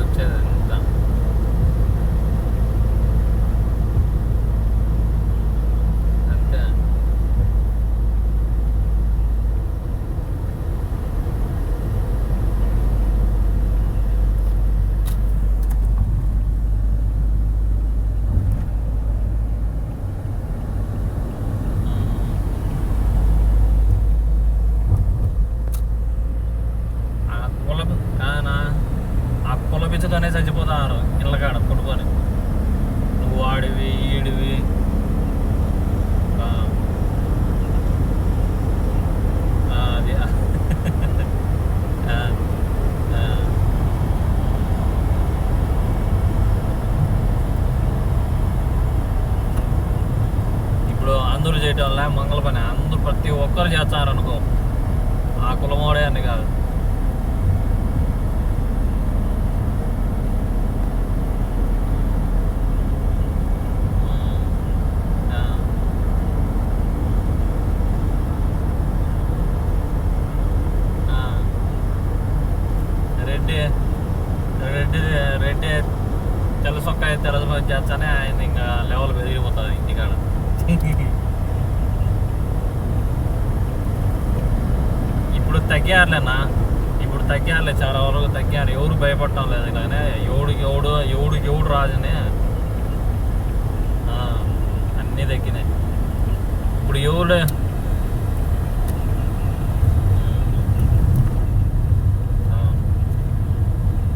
వచ్చేది అంతా. అంతే. పిచ్చతోనే చచ్చిపోతారు ఇళ్ళకాడ కొట్టుకొని. నువ్వు వాడివి ఈడివి. అది ఇప్పుడు అందరూ చేయటం వల్ల మంగళ పని అందరూ ప్రతి ఒక్కరు చేస్తారు అనుకో. ఆ కులమోడే అని కాదు. రెడ్డి తెల్ల సొక్కా తెల్ల చేస్తానే ఆయన ఇంకా లెవెల్ పెరిగిపోతుంది ఇంటికాడ. ఇప్పుడు తగ్గారులేనా, ఇప్పుడు తగ్గారులే, చాలా వరకు తగ్గారు. ఎవరు భయపడటం లేదు కానీ ఎవడు రాజుని అన్నీ తగ్గినాయి. ఇప్పుడు ఎవడు